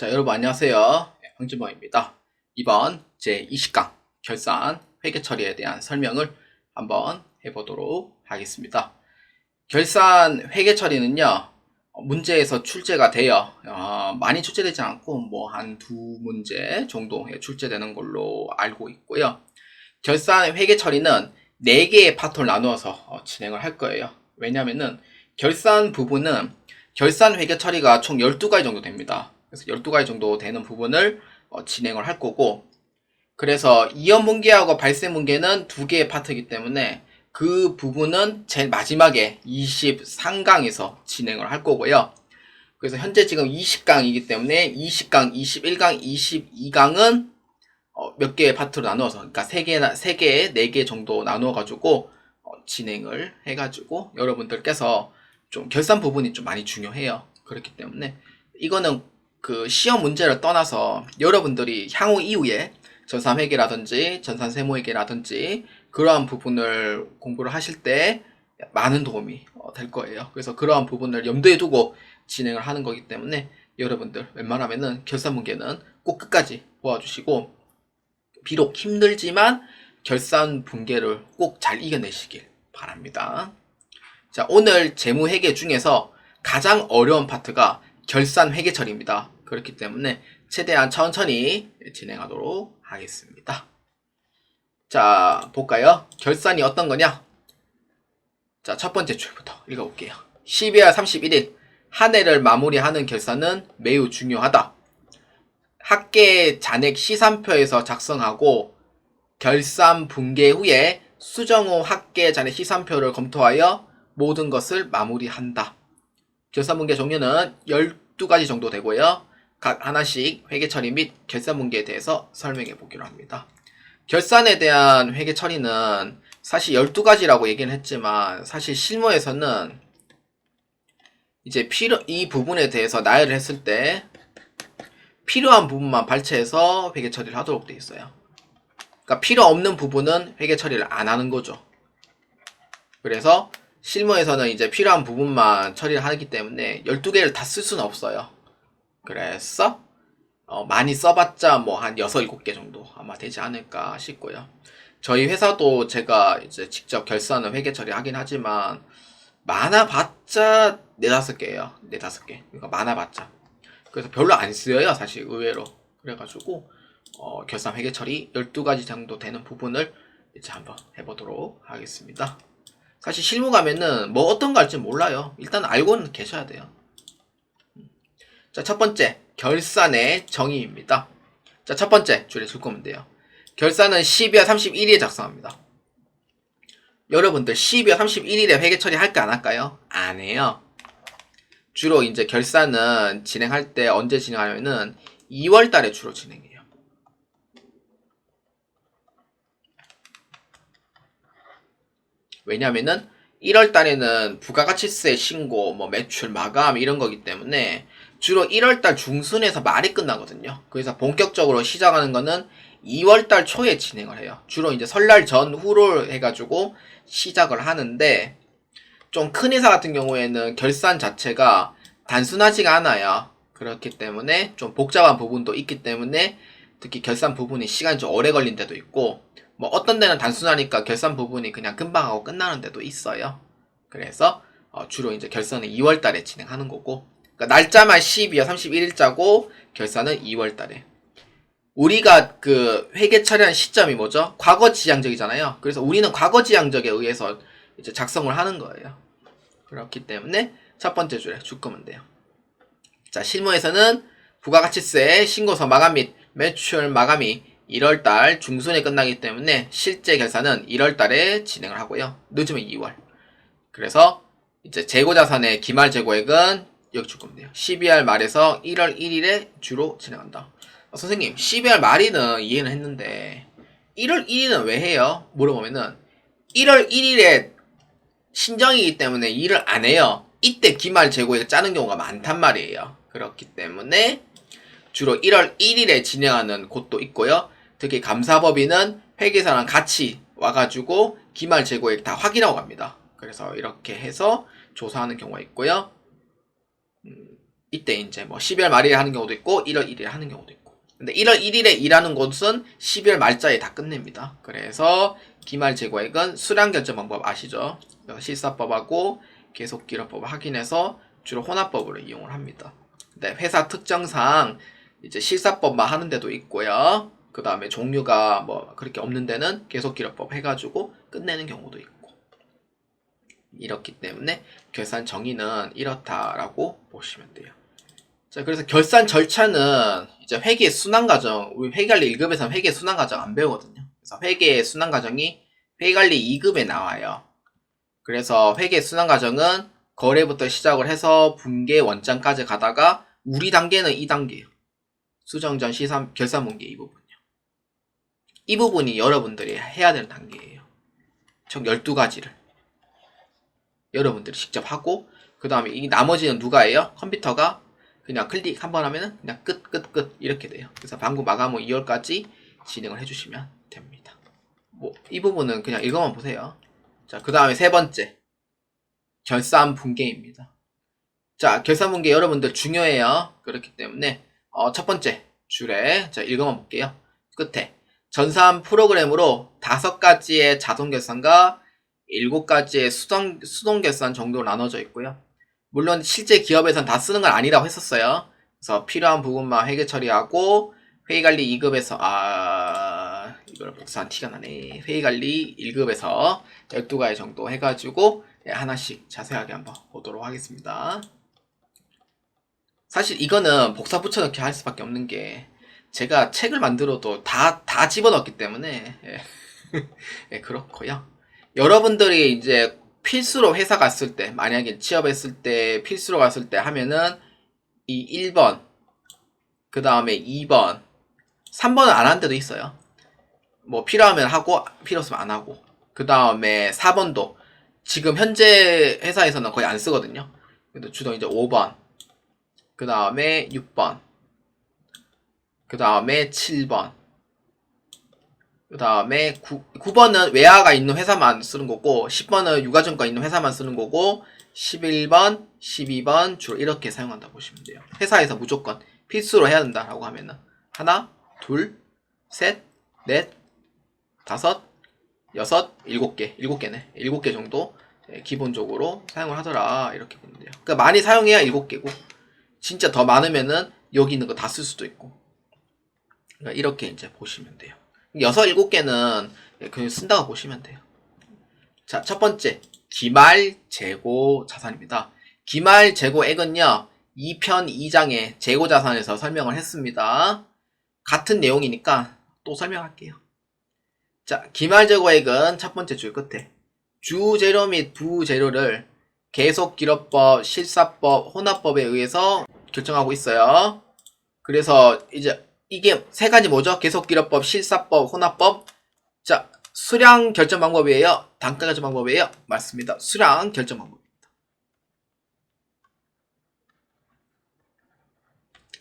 자, 여러분 안녕하세요. 황진범입니다. 이번 제20강 결산 회계 처리에 대한 설명을 한번 해보도록 하겠습니다. 결산 회계 처리는요, 문제에서 출제가 돼요. 많이 출제되지 않고 뭐 한 두 문제 정도에 출제되는 걸로 알고 있고요. 결산 회계 처리는 4개의 파트로 나누어서 진행을 할 거예요. 왜냐면은 결산 부분은 결산 회계 처리가 총 12가지 정도 됩니다. 그래서 12가지 정도 되는 부분을 진행을 할 거고, 그래서 이연분계하고 발생분계는 2개의 파트이기 때문에 그 부분은 제일 마지막에 23강에서 진행을 할 거고요. 그래서 현재 지금 20강이기 때문에 20강, 21강, 22강은 몇 개의 파트로 나누어서, 그러니까 3개, 4개 정도 나누어가지고 진행을 해가지고 여러분들께서 좀 결산 부분이 좀 많이 중요해요. 그렇기 때문에 이거는 그 시험 문제를 떠나서 여러분들이 향후 이후에 전산회계라든지 전산세무회계라든지 그러한 부분을 공부를 하실 때 많은 도움이 될 거예요. 그래서 그러한 부분을 염두에 두고 진행을 하는 거기 때문에 여러분들 웬만하면은 결산 문제는 꼭 끝까지 보아주시고, 비록 힘들지만 결산 분계를 꼭 잘 이겨내시길 바랍니다. 자, 오늘 재무회계 중에서 가장 어려운 파트가 결산 회계 처리입니다. 그렇기 때문에 최대한 천천히 진행하도록 하겠습니다. 자, 볼까요? 결산이 어떤 거냐? 자, 첫 번째 줄부터 읽어볼게요. 12월 31일 한 해를 마무리하는 결산은 매우 중요하다. 학계 잔액 시산표에서 작성하고 결산 분계 후에 수정 후 학계 잔액 시산표를 검토하여 모든 것을 마무리한다. 결산 분계 종류는 12가지 정도 되고요. 각 하나씩 회계 처리 및 결산 분계에 대해서 설명해 보기로 합니다. 결산에 대한 회계 처리는 사실 12가지라고 얘기는 했지만, 사실 실무에서는 이제 이 부분에 대해서 나열을 했을 때 필요한 부분만 발췌해서 회계 처리를 하도록 되어 있어요. 그러니까 필요 없는 부분은 회계 처리를 안 하는 거죠. 그래서 실무에서는 이제 필요한 부분만 처리를 하기 때문에 12개를 다 쓸 수는 없어요. 그래서 많이 써봤자 뭐 한 6, 7개 정도 아마 되지 않을까 싶고요. 저희 회사도 제가 이제 직접 결산을 회계 처리하긴 하지만 많아봤자 4, 5개예요. 4, 5개. 그러니까 많아봤자. 그래서 별로 안 쓰여요, 사실 의외로. 그래가지고 결산 회계 처리 12가지 정도 되는 부분을 이제 한번 해보도록 하겠습니다. 사실 실무 가면은 뭐 어떤 거 할지 몰라요. 일단 알고는 계셔야 돼요. 자, 첫 번째 결산의 정의입니다. 자, 첫 번째 줄에 줄 거면 돼요. 결산은 12월 31일에 작성합니다. 여러분들 12월 31일에 회계 처리 할까 안 할까요? 안 해요. 주로 이제 결산은 진행할 때 언제 진행하냐면은 2월 달에 주로 진행해요. 왜냐면은 1월 달에는 부가가치세 신고, 뭐 매출 마감 이런 거기 때문에 주로 1월 달 중순에서 말이 끝나거든요. 그래서 본격적으로 시작하는 거는 2월 달 초에 진행을 해요. 주로 이제 설날 전후로 해가지고 시작을 하는데, 좀 큰 회사 같은 경우에는 결산 자체가 단순하지가 않아요. 그렇기 때문에 좀 복잡한 부분도 있기 때문에 특히 결산 부분이 시간이 좀 오래 걸린 데도 있고, 뭐 어떤 데는 단순하니까 결산 부분이 그냥 금방 하고 끝나는 데도 있어요. 그래서 주로 이제 결산은 2월 달에 진행하는 거고, 그러니까 날짜만 12월 31일자고 결산은 2월 달에. 우리가 그 회계 처리한 시점이 뭐죠? 과거 지향적이잖아요. 그래서 우리는 과거 지향적에 의해서 이제 작성을 하는 거예요. 그렇기 때문에 첫 번째 줄에 줄 거면 돼요. 자, 실무에서는 부가가치세 신고서 마감 및 매출 마감이 1월달 중순에 끝나기 때문에 실제 결산은 1월달에 진행을 하고요. 늦으면 2월. 그래서 이제 재고자산의 기말 재고액은 여기 줄 거면 돼요. 12월 말에서 1월 1일에 주로 진행한다. 선생님, 12월 말이는 이해는 했는데 1월 1일은 왜 해요? 물어보면은 1월 1일에 신정이기 때문에 일을 안 해요. 이때 기말 재고액 짜는 경우가 많단 말이에요. 그렇기 때문에 주로 1월 1일에 진행하는 곳도 있고요. 특히 감사법인은 회계사랑 같이 와가지고 기말 재고액 다 확인하고 갑니다. 그래서 이렇게 해서 조사하는 경우가 있고요. 이때 이제 뭐 12월 말일에 하는 경우도 있고 1월 1일에 하는 경우도 있고. 근데 1월 1일에 일하는 곳은 12월 말자에 다 끝냅니다. 그래서 기말 재고액은 수량 결정 방법 아시죠? 실사법하고 계속기록법을 확인해서 주로 혼합법으로 이용을 합니다. 근데 회사 특정상 이제 실사법만 하는 데도 있고요. 그 다음에 종류가 뭐 그렇게 없는 데는 계속기록법 해가지고 끝내는 경우도 있고. 이렇기 때문에 결산 정의는 이렇다라고 보시면 돼요. 자, 그래서 결산 절차는 이제 회계 순환 과정, 우리 회계관리 1급에서는 회계 순환 과정 안 배우거든요. 그래서 회계 순환 과정이 회계관리 2급에 나와요. 그래서 회계 순환 과정은 거래부터 시작을 해서 분계 원장까지 가다가 우리 단계는 2단계예요. 수정전 시산 결산 분계 이 부분이요. 이 부분이 여러분들이 해야 되는 단계예요. 총 12가지를 여러분들이 직접 하고 그 다음에 이 나머지는 누가 해요? 컴퓨터가 그냥 클릭 한번 하면은 그냥 끝 이렇게 돼요. 그래서 방금 마감 후 2월까지 진행을 해주시면 됩니다. 뭐 이 부분은 그냥 읽어만 보세요. 자, 그 다음에 세 번째 결산 분계입니다. 자, 결산 분계 여러분들 중요해요. 그렇기 때문에 첫 번째 줄에 자 읽어만 볼게요. 끝에 전산 프로그램으로 5가지의 자동 결산과 7가지의 수동 결산 정도로 나눠져 있고요. 물론 실제 기업에선 다 쓰는 건 아니라고 했었어요. 그래서 필요한 부분만 회계 처리하고 회의관리 2급에서 이걸 복사한 티가 나네. 회의관리 1급에서 12가지 정도 해가지고 하나씩 자세하게 한번 보도록 하겠습니다. 사실 이거는 복사 붙여넣기 할 수밖에 없는 게 제가 책을 만들어도 다 집어넣기 때문에 예, 그렇고요. 여러분들이 이제 필수로 회사 갔을 때 만약에 취업했을 때 필수로 갔을 때 하면은 이 1번 그 다음에 2번 3번은 안 하는 데도 있어요. 뭐 필요하면 하고 필요 없으면 안 하고 그 다음에 4번도 지금 현재 회사에서는 거의 안 쓰거든요. 그래도 주로 이제 5번 그 다음에 6번 그 다음에 7번 그 다음에 9번은 외화가 있는 회사만 쓰는 거고 10번은 유가증권 있는 회사만 쓰는 거고 11번, 12번 주로 이렇게 사용한다 보시면 돼요. 회사에서 무조건 필수로 해야 된다라고 하면은 하나, 둘, 셋, 넷, 다섯, 여섯, 7개 7개네 7개 정도 기본적으로 사용을 하더라 이렇게 보면 돼요. 그러니까 많이 사용해야 7개고 진짜 더 많으면은 여기 있는 거 다 쓸 수도 있고 그러니까 이렇게 이제 보시면 돼요. 6, 7개는 그냥 쓴다고 보시면 돼요. 자, 첫 번째 기말 재고 자산입니다. 기말 재고액은요 2편 2장의 재고 자산에서 설명을 했습니다. 같은 내용이니까 또 설명할게요. 자, 기말 재고액은 첫 번째 줄 끝에 주재료 및 부재료를 계속기록법, 실사법, 혼합법에 의해서 결정하고 있어요. 그래서 이제 이게 세 가지 뭐죠? 계속기록법, 실사법, 혼합법. 자, 수량 결정 방법이에요? 단가 결정 방법이에요? 맞습니다. 수량 결정 방법입니다.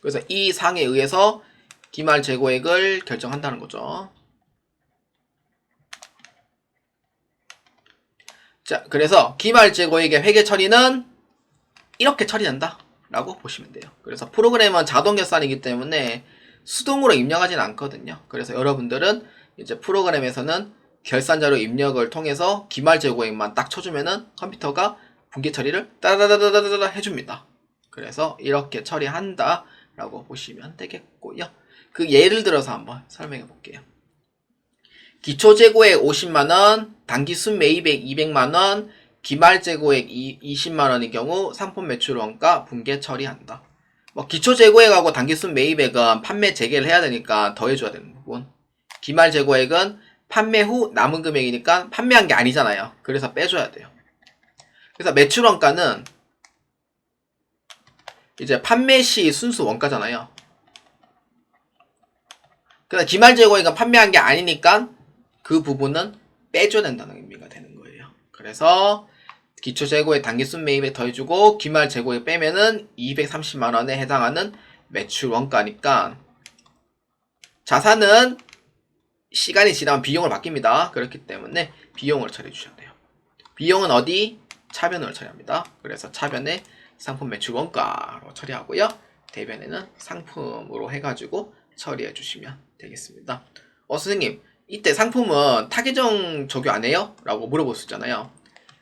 그래서 이 상에 의해서 기말 재고액을 결정한다는 거죠. 자, 그래서 기말 재고액의 회계 처리는 이렇게 처리한다 라고 보시면 돼요. 그래서 프로그램은 자동 결산이기 때문에 수동으로 입력하지는 않거든요. 그래서 여러분들은 이제 프로그램에서는 결산자료 입력을 통해서 기말 재고액만 딱 쳐주면은 컴퓨터가 분계 처리를 따다다다다다 해줍니다. 그래서 이렇게 처리한다 라고 보시면 되겠고요. 그 예를 들어서 한번 설명해 볼게요. 기초재고액 50만원, 단기순 매입액 200만원, 기말재고액 20만원의 경우 상품 매출원가 분계 처리한다. 뭐 기초재고액하고 단기순 매입액은 판매 재개를 해야 되니까 더해줘야 되는 부분. 기말재고액은 판매 후 남은 금액이니까 판매한 게 아니잖아요. 그래서 빼줘야 돼요. 그래서 매출원가는 이제 판매 시 순수 원가잖아요. 그래서 기말재고액은 판매한 게 아니니까 그 부분은 빼줘야 된다는 의미가 되는 거예요. 그래서 기초재고액 단기순 매입에 더해주고 기말재고액 빼면은 230만원에 해당하는 매출 원가니까 자산은 시간이 지나면 비용을 바뀝니다. 그렇기 때문에 비용을 처리해 주셔야 돼요. 비용은 어디? 차변으로 처리합니다. 그래서 차변에 상품 매출 원가로 처리하고요. 대변에는 상품으로 해가지고 처리해 주시면 되겠습니다. 선생님, 이때 상품은 타계정 적용 안 해요? 라고 물어볼 수 있잖아요.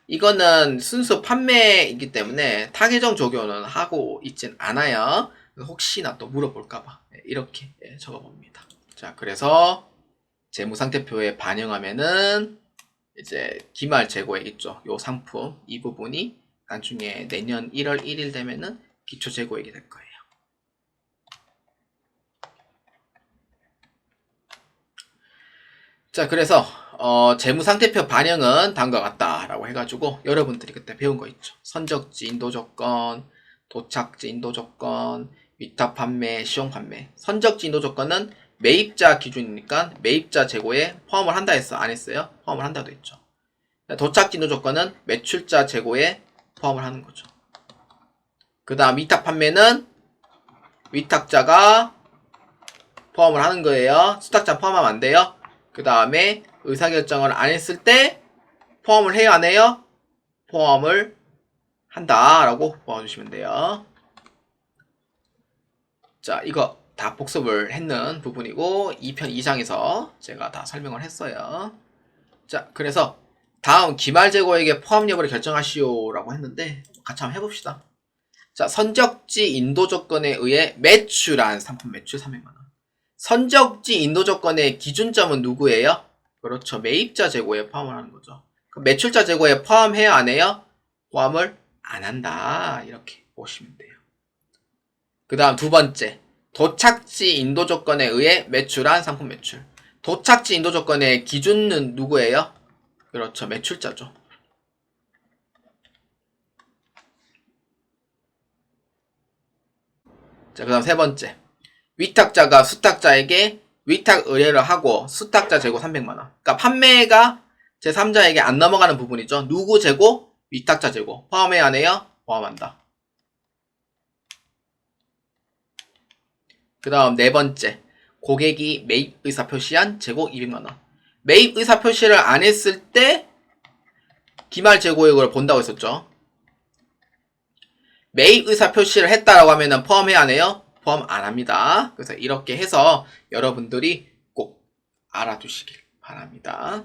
이거는 순수 판매이기 때문에 타계정 적용은 하고 있진 않아요. 혹시나 또 물어볼까봐 이렇게 적어봅니다. 자, 그래서 재무상태표에 반영하면은 이제 기말 재고액 있죠. 요 상품 이 부분이 나중에 내년 1월 1일 되면은 기초 재고액이 될 거예요. 자, 그래서 재무상태표 반영은 다음과 같다라고 해가지고 여러분들이 그때 배운 거 있죠. 선적지 인도조건, 도착지 인도조건, 위탁 판매, 시용 판매. 선적지 인도조건은 매입자 기준이니까 매입자 재고에 포함을 한다 했어? 안 했어요? 포함을 한다도 했죠. 도착지 인도조건은 매출자 재고에 포함을 하는 거죠. 그 다음 위탁 판매는 위탁자가 포함을 하는 거예요. 수탁자 포함하면 안 돼요. 그 다음에 의사결정을 안 했을 때 포함을 해요, 안 해요? 포함을 한다라고 봐주시면 돼요. 자, 이거 다 복습을 했는 부분이고 2편 2장에서 제가 다 설명을 했어요. 자, 그래서 다음 기말재고액의 포함 여부를 결정하시오 라고 했는데 같이 한번 해봅시다. 자, 선적지 인도조건에 의해 매출한 상품 매출 300만원. 선적지 인도조건의 기준점은 누구예요? 그렇죠. 매입자 재고에 포함을 하는 거죠. 그럼 매출자 재고에 포함해야 안 해요? 포함을 안 한다. 이렇게 보시면 돼요. 그 다음 두 번째. 도착지 인도조건에 의해 매출한 상품 매출. 도착지 인도조건의 기준은 누구예요? 그렇죠. 매출자죠. 자, 그 다음 세 번째. 위탁자가 수탁자에게 위탁 의뢰를 하고 수탁자 재고 300만원. 그러니까 판매가 제3자에게 안 넘어가는 부분이죠. 누구 재고? 위탁자 재고. 포함해야 하네요? 포함한다. 그 다음 네 번째. 고객이 매입 의사 표시한 재고 200만원. 매입 의사 표시를 안 했을 때 기말 재고액을 본다고 했었죠. 매입 의사 표시를 했다라고 하면은 포함해야 하네요? 포함 안 합니다. 그래서 이렇게 해서 여러분들이 꼭 알아두시길 바랍니다.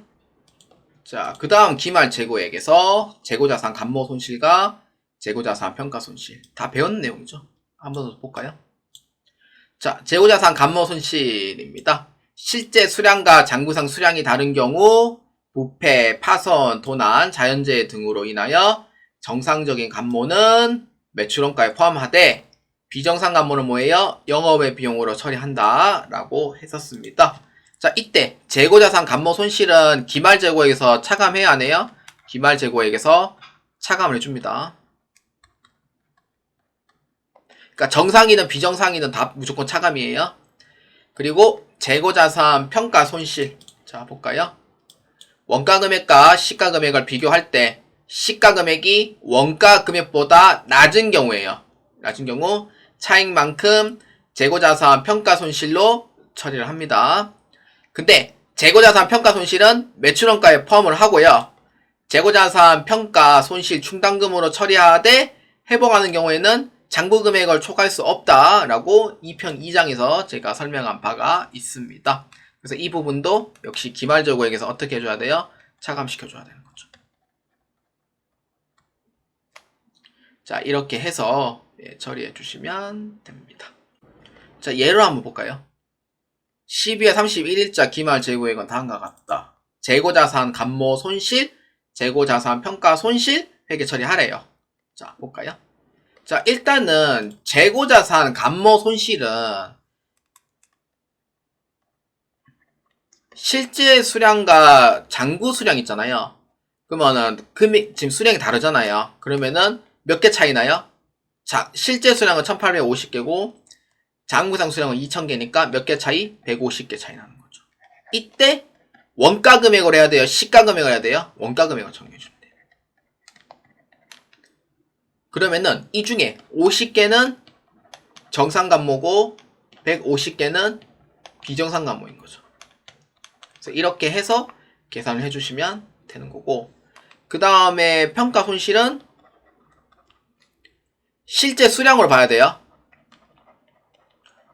자, 그 다음 기말 재고액에서 재고자산 감모 손실과 재고자산 평가 손실 다 배운 내용이죠. 한번 더 볼까요? 자, 재고자산 감모 손실입니다. 실제 수량과 장부상 수량이 다른 경우 부패, 파손, 도난, 자연재해 등으로 인하여 정상적인 감모는 매출원가에 포함하되 비정상 감모는 뭐예요? 영업의 비용으로 처리한다 라고 했었습니다. 자, 이때 재고자산 감모 손실은 기말재고액에서 차감해야 하네요. 기말재고액에서 차감을 해줍니다. 그러니까 정상이든 비정상이든 다 무조건 차감이에요. 그리고 재고자산 평가 손실. 자, 볼까요? 원가 금액과 시가 금액을 비교할 때 시가 금액이 원가 금액보다 낮은 경우에요. 낮은 경우 차익만큼 재고자산 평가 손실로 처리를 합니다. 근데 재고자산 평가 손실은 매출원가에 포함을 하고요. 재고자산 평가 손실 충당금으로 처리하되 회복하는 경우에는 장부 금액을 초과할 수 없다라고 2편 2장에서 제가 설명한 바가 있습니다. 그래서 이 부분도 역시 기말재고액에서 어떻게 해줘야 돼요? 차감시켜줘야 되는 거죠. 자, 이렇게 해서 처리해 주시면 됩니다. 자, 예로 한번 볼까요? 12월 31일자 기말재고액은 다음과 같다. 재고자산 감모 손실, 재고자산 평가 손실, 회계 처리하래요. 자, 볼까요? 자, 일단은 재고자산 감모 손실은 실제 수량과 장부 수량 있잖아요. 그러면은 지금 수량이 다르잖아요. 그러면은 몇 개 차이 나요? 자, 실제 수량은 1850개고 장부상 수량은 2000개니까 몇 개 차이? 150개 차이 나는 거죠. 이때 원가 금액을 해야 돼요? 시가 금액을 해야 돼요? 원가 금액을 정해주면 돼요. 그러면은 이 중에 50개는 정상감모고 150개는 비정상감모인 거죠. 그래서 이렇게 해서 계산을 해주시면 되는 거고, 그 다음에 평가 손실은 실제 수량으로 봐야 돼요.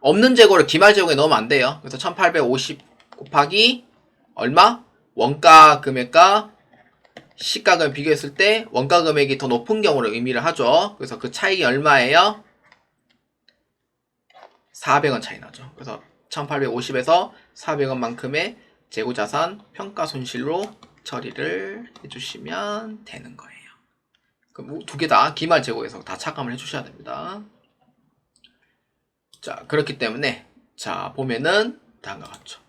없는 재고를 기말 재고에 넣으면 안 돼요. 그래서 1850 곱하기 얼마? 원가 금액과 시가금액 비교했을 때 원가 금액이 더 높은 경우를 의미를 하죠. 그래서 그 차익이 얼마예요? 400원 차이 나죠. 그래서 1850에서 400원만큼의 재고자산 평가손실로 처리를 해주시면 되는 거예요. 그럼 두 개 다 기말 재고에서 다 착감을 해주셔야 됩니다. 자, 그렇기 때문에 자 보면은 다음과 같죠.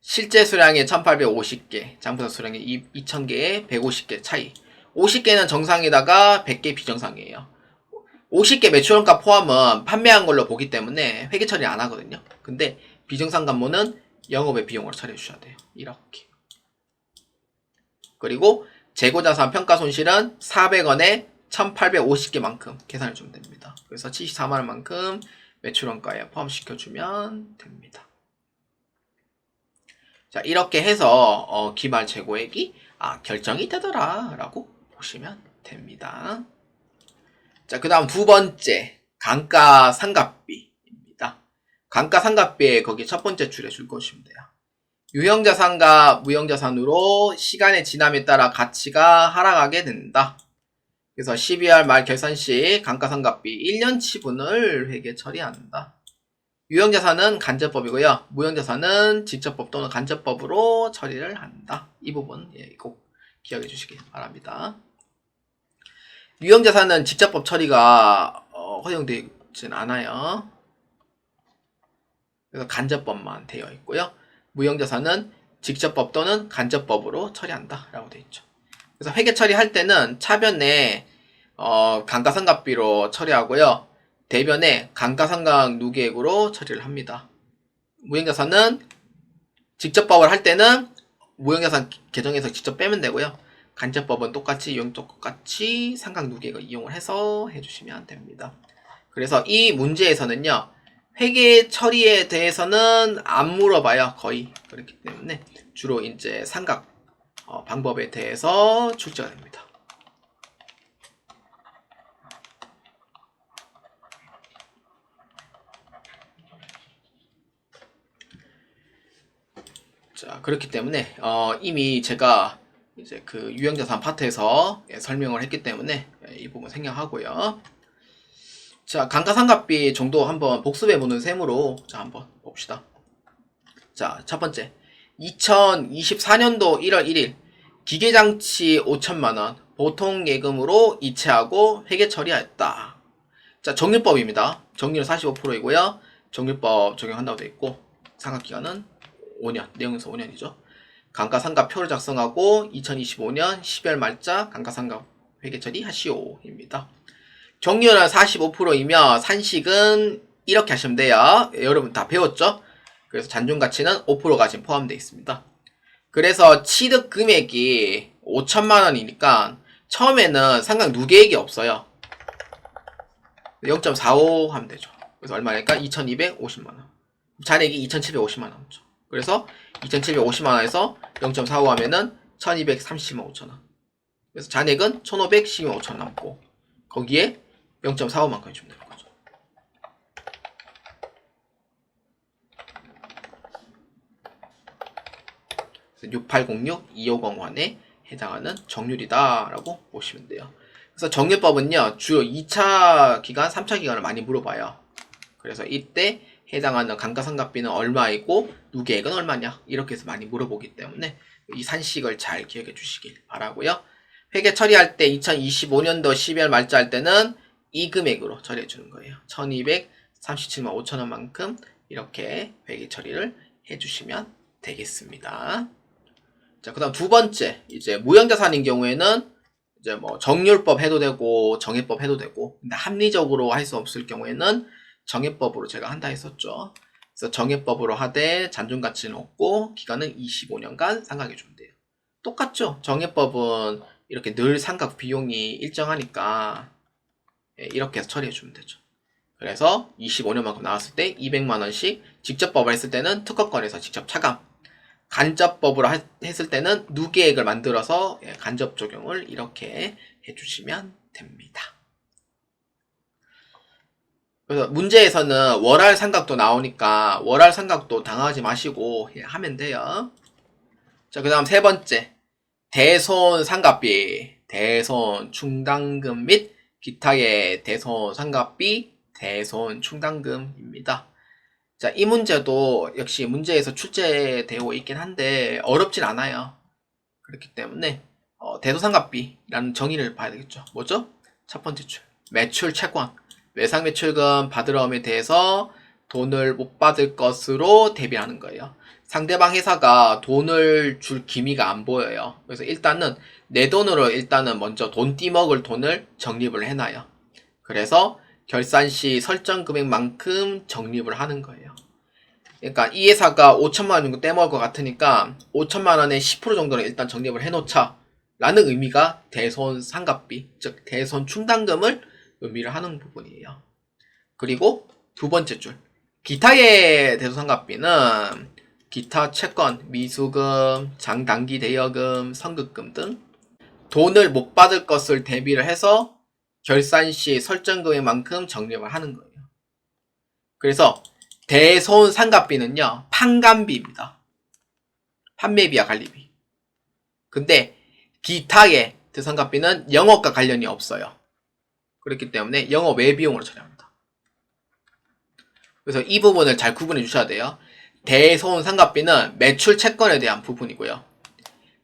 실제 수량이 1850개, 장부서 수량이 2000개에 150개 차이. 50개는 정상에다가 100개 비정상이에요. 50개 매출원가 포함은 판매한 걸로 보기 때문에 회계 처리 안 하거든요. 근데 비정상 간모는 영업의 비용으로 처리해 주셔야 돼요. 이렇게. 그리고 재고자산 평가손실은 400원에 1850개만큼 계산해 주면 됩니다. 그래서 74만원만큼 매출원가에 포함시켜주면 됩니다. 자, 이렇게 해서 기말 재고액이 결정이 되더라 라고 보시면 됩니다. 자, 그 다음 두 번째 감가상각비입니다. 감가상각비에 거기 첫 번째 줄에 줄 것이면 돼요. 유형자산과 무형자산으로 시간의 지남에 따라 가치가 하락하게 된다. 그래서 12월 말 결산 시 감가상각비 1년 치분을 회계 처리한다. 유형자산은 간접법이고요. 무형자산은 직접법 또는 간접법으로 처리를 한다. 이 부분 꼭 기억해 주시기 바랍니다. 유형자산은 직접법 처리가 허용되진 않아요. 그래서 간접법만 되어 있고요. 무형자산은 직접법 또는 간접법으로 처리한다 라고 되어 있죠. 그래서 회계 처리할 때는 차변에 감가상각비로 처리하고요. 대변에 감가상각 누계액으로 처리를 합니다. 무형자산은 직접법을 할 때는 무형자산 계정에서 직접 빼면 되고요. 간접법은 똑같이 똑같이 상각 누계액을 이용을 해서 해주시면 됩니다. 그래서 이 문제에서는요. 회계 처리에 대해서는 안 물어봐요. 거의. 그렇기 때문에 주로 이제 상각 방법에 대해서 출제가 됩니다. 자, 그렇기 때문에 이미 제가 이제 그 유형자산 파트에서 설명을 했기 때문에 이 부분 생략하고요. 자, 감가상각비 정도 한번 복습해보는 셈으로 자 한번 봅시다. 자, 첫 번째 2024년도 1월 1일 기계장치 5천만원 보통예금으로 이체하고 회계 처리하였다. 자, 정률법입니다. 정률은 45%이고요. 정률법 적용한다고 되어 있고 상각기간은 5년, 내용에서 5년이죠. 감가상각표를 작성하고 2025년 12월 말자 감가상각 회계 처리하시오입니다. 정률은 45%이며 산식은 이렇게 하시면 돼요. 여러분 다 배웠죠? 그래서 잔존가치는 5%가 지금 포함되어 있습니다. 그래서 취득 금액이 5천만원이니까 처음에는 상각 누계액이 없어요. 0.45 하면 되죠. 그래서 얼마니까 2250만원. 잔액이 2750만원 남죠. 그래서 2750만원에서 0.45 하면은 1230만 5천원. 그래서 잔액은 1512만 5천원 남고 거기에 0.45만큼 주면 되는 거죠. 6806-2501에 해당하는 정률이다 라고 보시면 돼요. 그래서 정률법은요 주로 2차 기간, 3차 기간을 많이 물어봐요. 그래서 이때 해당하는 감가상각비는 얼마이고 누계액은 얼마냐 이렇게 해서 많이 물어보기 때문에 이 산식을 잘 기억해 주시길 바라고요. 회계 처리할 때 2025년도 12월 말자 할 때는 이 금액으로 처리해 주는 거예요. 1237만 5천원만큼 이렇게 회계 처리를 해 주시면 되겠습니다. 자, 그 다음 두 번째, 이제 무형자산인 경우에는 이제 뭐 정률법 해도 되고 정해법 해도 되고, 근데 합리적으로 할 수 없을 경우에는 정해법으로 제가 한다 했었죠. 그래서 정해법으로 하되 잔존가치는 없고 기간은 25년간 상각해 주면 돼요. 똑같죠? 정해법은 이렇게 늘 상각 비용이 일정하니까 이렇게 해서 처리해 주면 되죠. 그래서 25년만큼 나왔을 때 200만원씩, 직접법을 했을 때는 특허권에서 직접 차감, 간접법으로 했을 때는 누계액을 만들어서 간접 적용을 이렇게 해주시면 됩니다. 그래서 문제에서는 월할 삼각도 나오니까 월할 삼각도 당하지 마시고 하면 돼요. 자, 그 다음 세 번째. 대손 삼각비, 대손 충당금 및 기타의 대손 삼각비, 대손 충당금입니다. 자, 이 문제도 역시 문제에서 출제되어 있긴 한데 어렵진 않아요. 그렇기 때문에 대손삼각비라는 정의를 봐야 되겠죠. 뭐죠? 첫 번째 줄, 매출 채권, 외상 매출금 받으러움에 대해서 돈을 못 받을 것으로 대비하는 거예요. 상대방 회사가 돈을 줄 기미가 안 보여요. 그래서 일단은 내 돈으로 일단은 먼저 돈 띠먹을 돈을 적립을 해놔요. 그래서 결산 시 설정 금액만큼 적립을 하는 거예요. 그러니까 이 회사가 5천만 원 정도 떼먹을 것 같으니까 5천만 원의 10% 정도는 일단 적립을 해놓자 라는 의미가 대손 상각비, 즉 대손 충당금을 의미를 하는 부분이에요. 그리고 두 번째 줄, 기타의 대손 상각비는 기타 채권, 미수금, 장단기 대여금, 선급금 등 돈을 못 받을 것을 대비를 해서 결산 시 설정 금액만큼 적립을 하는 거예요. 그래서 대손 상각비는요, 판관비입니다. 판매비와 관리비. 근데 기타의 대상각비는 영업과 관련이 없어요. 그렇기 때문에 영업 외비용으로 처리합니다. 그래서 이 부분을 잘 구분해 주셔야 돼요. 대손 상각비는 매출 채권에 대한 부분이고요.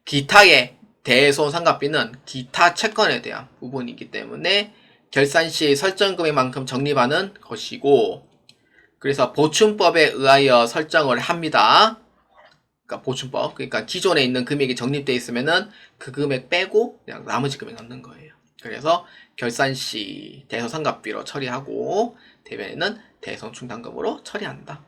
기타의 대손 상각비는 기타 채권에 대한 부분이기 때문에 결산 시 설정 금액만큼 적립하는 것이고, 그래서 보충법에 의하여 설정을 합니다. 그러니까 보충법, 그러니까 기존에 있는 금액이 적립되어 있으면은 그 금액 빼고 그냥 나머지 금액 넣는 거예요. 그래서 결산 시 대손상각비로 처리하고 대변에는 대손충당금으로 처리한다.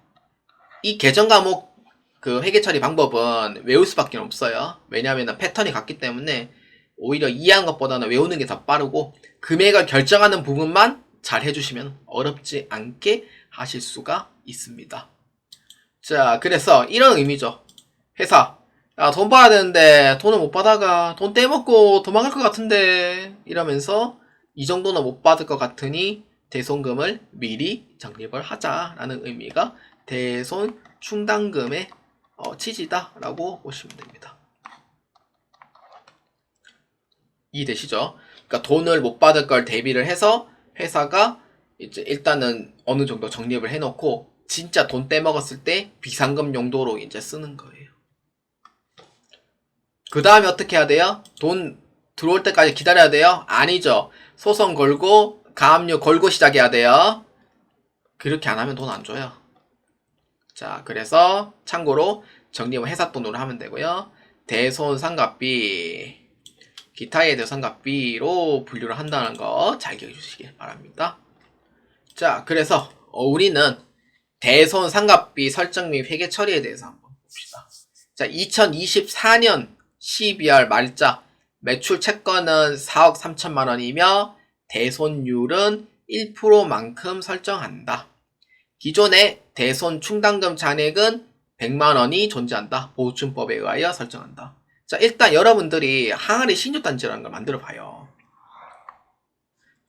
이 계정 과목 그 회계 처리 방법은 외울 수밖에 없어요. 왜냐하면 패턴이 같기 때문에 오히려 이해하는 것보다는 외우는 게 더 빠르고 금액을 결정하는 부분만 잘 해주시면 어렵지 않게 하실 수가 있습니다. 자, 그래서 이런 의미죠. 회사, 야, 돈 받아야 되는데 돈을 못 받아가, 돈 떼먹고 도망갈 것 같은데 이러면서 이 정도는 못 받을 것 같으니 대손금을 미리 적립을 하자라는 의미가 대손 충당금의 취지다라고 보시면 됩니다. 이해되시죠? 그러니까 돈을 못 받을 걸 대비를 해서 회사가 이제 일단은 어느 정도 적립을 해놓고 진짜 돈 떼먹었을 때 비상금 용도로 이제 쓰는 거예요. 그 다음에 어떻게 해야 돼요? 돈 들어올 때까지 기다려야 돼요? 아니죠. 소송 걸고 가압류 걸고 시작해야 돼요. 그렇게 안 하면 돈 안 줘요. 자, 그래서 참고로 적립은 회사 돈으로 하면 되고요. 대손상각비, 기타의 대손상각비로 분류를 한다는 거 잘 기억해 주시길 바랍니다. 자, 그래서 우리는 대손상각비 설정 및 회계 처리에 대해서 한번 봅시다. 자, 2024년 12월 말자 매출 채권은 4억 3천만 원이며 대손율은 1%만큼 설정한다. 기존의 대손 충당금 잔액은 100만 원이 존재한다. 보증법에 의하여 설정한다. 자, 일단 여러분들이 항아리 신유단지라는 걸 만들어 봐요.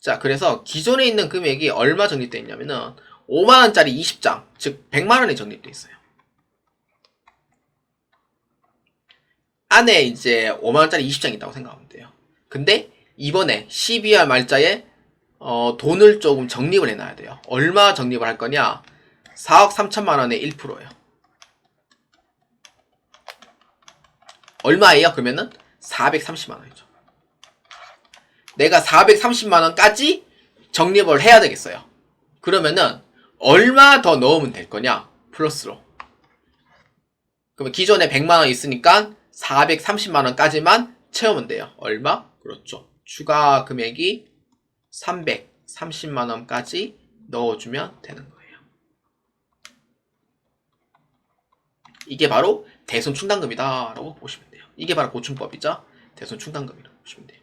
자, 그래서 기존에 있는 금액이 얼마 적립되어 있냐면은 5만원짜리 20장, 즉 100만원이 적립되어 있어요. 안에 이제 5만원짜리 20장이 있다고 생각하면 돼요. 근데 이번에 12월 말자에 돈을 조금 적립을 해놔야 돼요. 얼마 적립을 할 거냐? 4억 3천만원의 1%예요. 얼마예요? 그러면은 430만원이죠. 내가 430만원까지 적립을 해야 되겠어요. 그러면은 얼마 더 넣으면 될 거냐? 플러스로. 그러면 기존에 100만원 있으니까 430만원까지만 채우면 돼요. 얼마? 그렇죠. 추가 금액이 330만원까지 넣어주면 되는 거예요. 이게 바로 대손 충당금이다 라고 보시면 돼요. 이게 바로 보충법이죠. 대손 충당금이라고 보시면 돼요.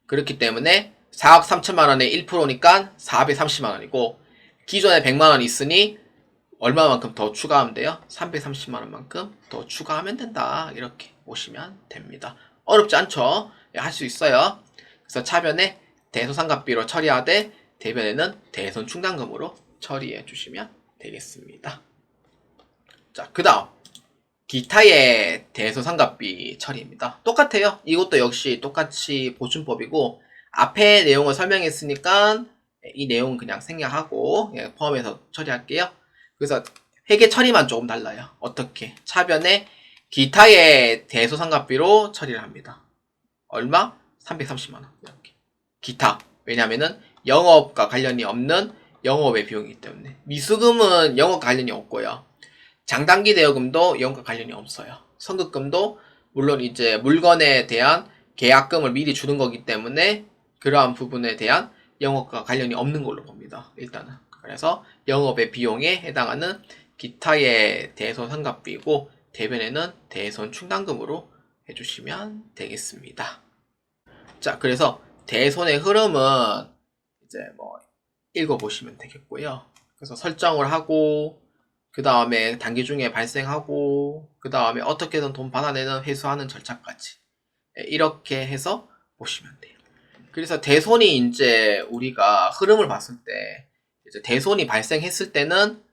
그렇기 때문에 4억 3천만원의 1%니까 430만원이고 기존에 100만원 있으니 얼마만큼 더 추가하면 돼요? 330만원만큼 더 추가하면 된다. 이렇게 보시면 됩니다. 어렵지 않죠? 할 수 있어요. 그래서 차변에 대소상각비로 처리하되 대변에는 대손 충당금으로 처리해 주시면 되겠습니다. 자, 그 다음 기타의 대소상각비 처리입니다. 똑같아요. 이것도 역시 똑같이 보충법이고 앞에 내용을 설명했으니까 이 내용은 그냥 생략하고 포함해서 처리할게요. 그래서 회계 처리만 조금 달라요. 어떻게? 차변에 기타의 대소상각비로 처리를 합니다. 얼마? 330만원. 이렇게. 기타. 왜냐면은 영업과 관련이 없는 영업의 비용이기 때문에. 미수금은 영업과 관련이 없고요. 장단기 대여금도 영업과 관련이 없어요. 선급금도 물론 이제 물건에 대한 계약금을 미리 주는 거기 때문에 그러한 부분에 대한 영업과 관련이 없는 걸로 봅니다. 일단은. 그래서 영업의 비용에 해당하는 기타의 대손상각비고 대변에는 대손 충당금으로 해주시면 되겠습니다. 자, 그래서 대손의 흐름은 이제 뭐 읽어보시면 되겠고요. 그래서 설정을 하고 그 다음에 단기 중에 발생하고 그 다음에 어떻게든 돈 받아내는 회수하는 절차까지 이렇게 해서 보시면 돼요. 그래서 대손이 이제 우리가 흐름을 봤을 때 이제 대손이 발생했을 때는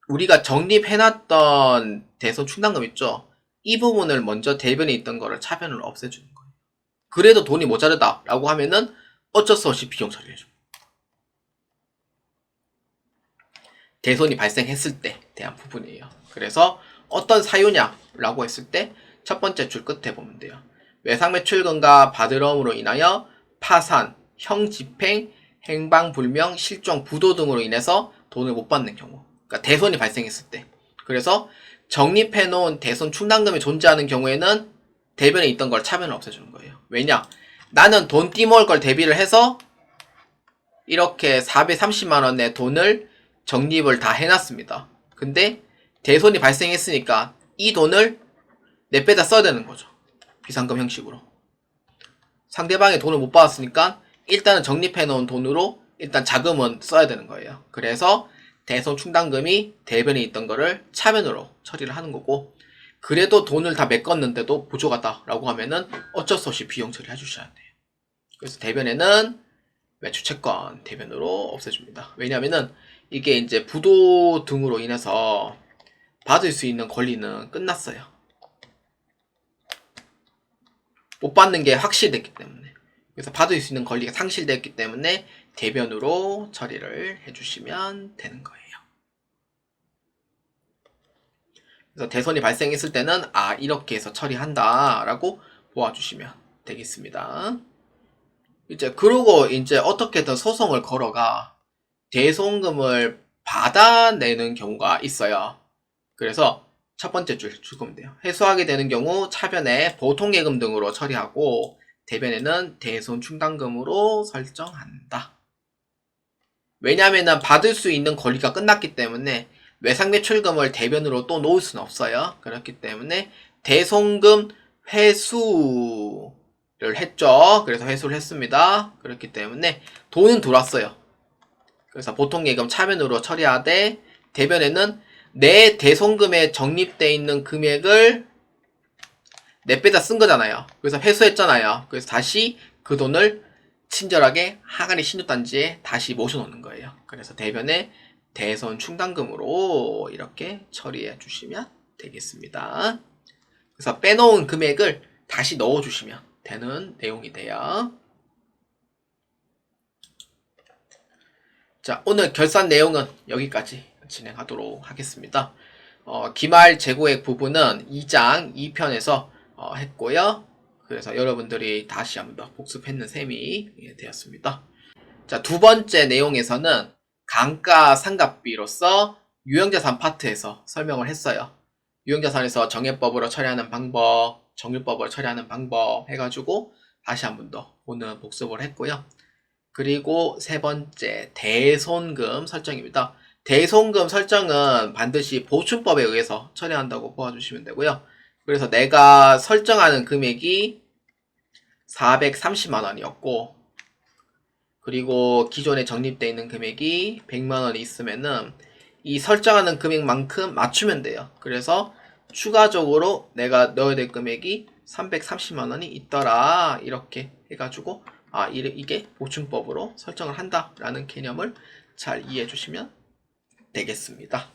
우리가 적립해놨던 대손 충당금 있죠? 이 부분을 먼저 대변에 있던 거를 차변으로 없애주는 거예요. 그래도 돈이 모자르다 라고 하면은 어쩔 수 없이 비용 처리해줘. 대손이 발생했을 때 대한 부분이에요. 그래서 어떤 사유냐 라고 했을 때 첫 번째 줄 끝에 보면 돼요. 외상매출금과 받으러움으로 인하여 파산, 형집행, 행방불명, 실종, 부도 등으로 인해서 돈을 못 받는 경우, 그러니까 대손이 발생했을 때. 그래서 적립해놓은 대손 충당금이 존재하는 경우에는 대변에 있던 걸 차변을 없애주는 거예요. 왜냐? 나는 돈 띠모을 걸 대비를 해서 이렇게 430만원의 돈을 적립을 다 해놨습니다. 근데 대손이 발생했으니까 이 돈을 내빼다 써야 되는 거죠. 비상금 형식으로. 상대방이 돈을 못 받았으니까 일단은 적립해놓은 돈으로 일단 자금은 써야 되는 거예요. 그래서 대손 충당금이 대변에 있던 거를 차변으로 처리를 하는 거고, 그래도 돈을 다 메꿨는데도 부족하다 라고 하면은 어쩔 수 없이 비용 처리 해주셔야 돼요. 그래서 대변에는 매출채권 대변으로 없애줍니다. 왜냐면은 이게 이제 부도 등으로 인해서 받을 수 있는 권리는 끝났어요. 못 받는 게 확실됐기 때문에. 그래서 받을 수 있는 권리가 상실됐기 때문에 대변으로 처리를 해주시면 되는 거예요. 그래서 대손이 발생했을 때는 이렇게 해서 처리한다 라고 보아주시면 되겠습니다. 이제 그러고 이제 어떻게든 소송을 걸어가 대손금을 받아내는 경우가 있어요. 그래서 첫 번째 줄 죽으면 돼요. 회수하게 되는 경우 차변에 보통예금 등으로 처리하고 대변에는 대손 충당금으로 설정한다. 왜냐면은 받을 수 있는 권리가 끝났기 때문에 외상매출금을 대변으로 또 놓을 수는 없어요. 그렇기 때문에 대손금 회수를 했죠. 그래서 회수를 했습니다. 그렇기 때문에 돈은 들어왔어요. 그래서 보통예금 차변으로 처리하되 대변에는 내 대손금에 적립되어 있는 금액을 내빼다 쓴 거잖아요. 그래서 회수했잖아요. 그래서 다시 그 돈을 친절하게 하간이 신유단지에 다시 모셔놓는 거예요. 그래서 대변에 대손 충당금으로 이렇게 처리해 주시면 되겠습니다. 그래서 빼놓은 금액을 다시 넣어주시면 되는 내용이 돼요. 자, 오늘 결산 내용은 여기까지 진행하도록 하겠습니다. 기말 재고액 부분은 2장 2편에서 했고요. 그래서 여러분들이 다시 한번 더 복습했는 셈이 되었습니다. 자, 두 번째 내용에서는 감가상각비로서 유형자산 파트에서 설명을 했어요. 유형자산에서 정해법으로 처리하는 방법, 정률법으로 처리하는 방법 해가지고 다시 한번 더 오늘 복습을 했고요. 그리고 세 번째 대손금 설정입니다. 대손금 설정은 반드시 보충법에 의해서 처리한다고 보아주시면 되고요. 그래서 내가 설정하는 금액이 430만원이었고 그리고 기존에 적립되어 있는 금액이 100만원이 있으면은 이 설정하는 금액만큼 맞추면 돼요. 그래서 추가적으로 내가 넣어야 될 금액이 330만 원이 있더라. 이렇게 해가지고 이게 보충법으로 설정을 한다라는 개념을 잘 이해해 주시면 되겠습니다.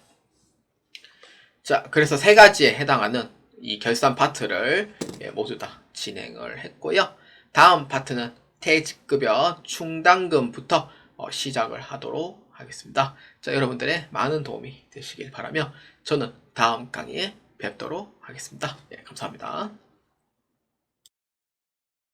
자, 그래서 세 가지에 해당하는 이 결산 파트를 모두 다 진행을 했고요. 다음 파트는 퇴직급여 충당금부터 시작을 하도록 하겠습니다. 자, 여러분들의 많은 도움이 되시길 바라며 저는 다음 강의에 뵙도록 하겠습니다. 감사합니다.